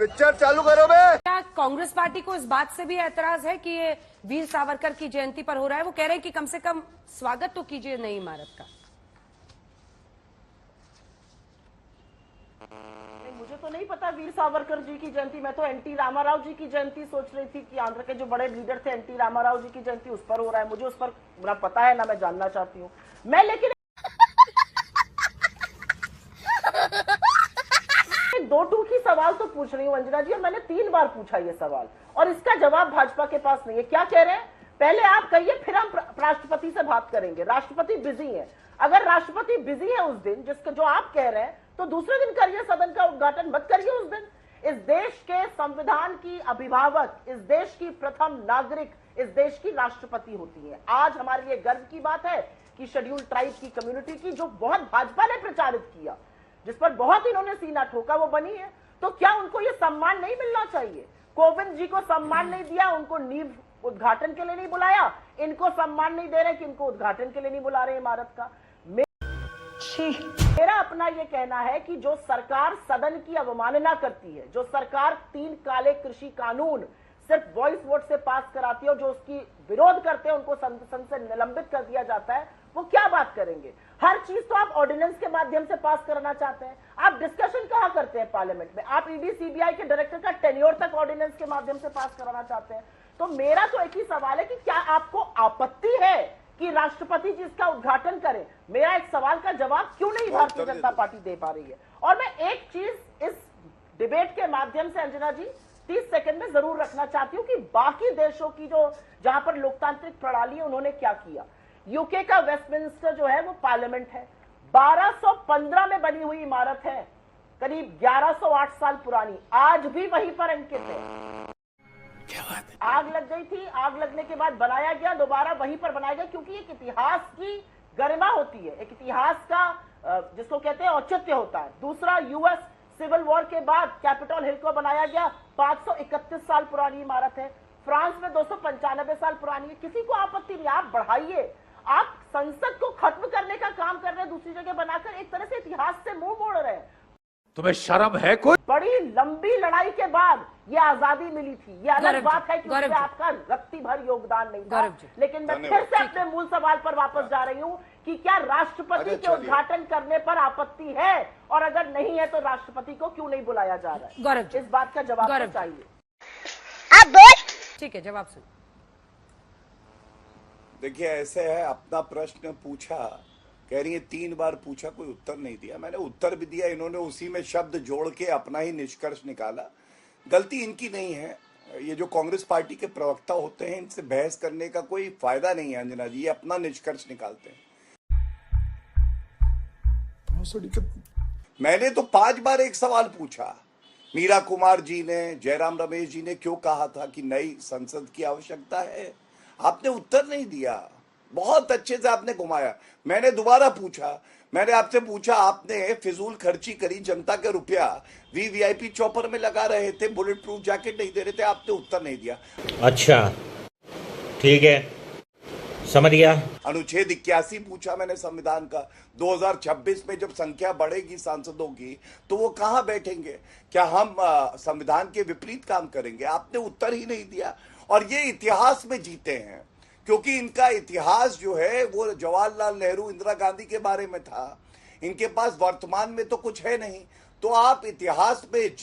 Picture चालू करो बे। क्या कांग्रेस पार्टी को इस बात से भी एतराज है कि ये वीर सावरकर की जयंती पर हो रहा है? वो कह रहे हैं कि कम से कम स्वागत तो कीजिए नई इमारत का। मुझे तो नहीं पता वीर सावरकर जी की जयंती। मैं तो एनटी रामाराव जी की जयंती सोच रही थी कि आंध्र के जो बड़े लीडर थे एनटी रामाराव जी की जयंती उस पर हो रहा है। मुझे उस पर ना पता है ना मैं जानना चाहती हूँ मैं। लेकिन दो टूकी सवाल तो पूछ रही हूँ अंजना जी, और मैंने 3 बार पूछा ये सवाल और इसका जवाब भाजपा के पास नहीं है। क्या कह रहे हैं? पहले आप कहिए फिर हम राष्ट्रपति से बात करेंगे। राष्ट्रपति बिजी है। अगर राष्ट्रपति बिजी है उस दिन, जिसका जो आप कह रहे हैं, तो दूसरे दिन करिए, सदन का उद्घाटन मत करिए उस दिन। इस देश के संविधान की अभिभावक, इस देश की प्रथम नागरिक, इस देश की राष्ट्रपति होती है। आज हमारे लिए गर्व की बात है कि शेड्यूल ट्राइब की कम्युनिटी की, जो बहुत भाजपा ने प्रचारित किया, जिस पर बहुत इन्होंने सीना ठोका, वो बनी है। तो क्या उनको ये सम्मान नहीं मिलना चाहिए? कोविंद जी को सम्मान नहीं दिया, उनको नींव उद्घाटन के लिए नहीं बुलाया, इनको सम्मान नहीं दे रहे कि इनको उद्घाटन के लिए नहीं बुला रहे इमारत का। मेरा अपना ये कहना है कि जो सरकार सदन की अवमानना करती है, जो सरकार 3 काले कृषि कानून सिर्फ वॉइस वोट से पास कराती है और जो उसकी विरोध करते हैं उनको संसद से निलंबित कर दिया जाता है, वो क्या बात करेंगे? हर चीज तो आप ऑर्डिनेंस के माध्यम से पास करना चाहते हैं। आप डिस्कशन कहां करते हैं पार्लियामेंट में? आप ईडी सीबीआई के डायरेक्टर का टेन्योर तक ऑर्डिनेंस के माध्यम से पास कराना चाहते हैं। तो मेरा तो एक ही सवाल है कि क्या आपको आपत्ति है कि राष्ट्रपति जी इसका उद्घाटन करें? मेरा एक सवाल का जवाब क्यों नहीं भारतीय जनता पार्टी दे पा रही है? और मैं एक चीज इस डिबेट के माध्यम से अंजना जी 30 सेकंड में जरूर रखना चाहती हूं कि बाकी देशों की जो जहां पर लोकतांत्रिक प्रणाली है उन्होंने क्या किया। यूके का वेस्टमिंस्टर जो है वो पार्लियामेंट है, 1215 में बनी हुई इमारत है, करीब 1108 साल पुरानी, आज भी वहीं पर अंकित है। क्या बात है? आग लग गई थी, आग लगने के बाद बनाया गया, दोबारा वहीं पर बनाया गया, क्योंकि एक इतिहास की गरिमा होती है, एक इतिहास का जिसको कहते हैं औचित्य होता है। दूसरा, यूएस सिविल वॉर के बाद कैपिटल हिल को बनाया गया, 531 साल पुरानी इमारत है। फ्रांस में 295 साल पुरानी है। किसी को आपत्ति नहीं, आप बढ़ाइए। आप संसद को खत्म करने का काम कर रहे हैं, दूसरी जगह बनाकर एक तरह से इतिहास से मुंह मोड़ रहे हैं। तुम्हें शर्म है कोई? बड़ी लंबी लड़ाई के बाद ये आजादी मिली थी। ये अलग बात है कि उसमें आपका रत्ती भर योगदान नहीं था। लेकिन मैं फिर से अपने मूल सवाल पर वापस जा रही हूँ कि क्या राष्ट्रपति के उद्घाटन करने पर आपत्ति है, और अगर नहीं है तो राष्ट्रपति को क्यों नहीं बुलाया जा रहा है? गौरव जी, इस बात का जवाब तो चाहिए। आप बोल। ठीक है, जवाब सुन। देखिए, ऐसे है, अपना प्रश्न पूछा, कह रही है 3 बार पूछा, कोई उत्तर नहीं दिया। मैंने उत्तर भी दिया, इन्होंने उसी में शब्द जोड़ के अपना ही निष्कर्ष निकाला। गलती इनकी नहीं है। ये जो कांग्रेस पार्टी के प्रवक्ता होते हैं, इनसे बहस करने का कोई फायदा नहीं है अंजना जी, ये अपना निष्कर्ष निकालते हैं। मैंने तो 5 बार एक सवाल पूछा। मीरा कुमार जी ने, जयराम रमेश जी ने क्यों कहा था कि नई संसद की आवश्यकता है? आपने उत्तर नहीं दिया, बहुत अच्छे से आपने घुमाया। मैंने दोबारा पूछा, मैंने आपसे पूछा, आपने फिजूल खर्ची करी, जनता के रुपया वीवीआईपी चॉपर में लगा रहे थे, बुलेट प्रूफ जैकेट नहीं दे रहे थे, आपने उत्तर नहीं दिया। अच्छा, ठीक है, समझ गया। अनुच्छेद 81 पूछा मैंने संविधान का, 2026 में जब संख्या बढ़ेगी सांसदों की तो वो कहां बैठेंगे? क्या हम संविधान के विपरीत काम करेंगे? आपने उत्तर ही नहीं दिया। और ये इतिहास में जीते हैं, क्योंकि इनका इतिहास जो है वो जवाहरलाल नेहरू, इंदिरा गांधी के बारे में था। इनके पास वर्तमान में तो कुछ है नहीं, तो आप इतिहास में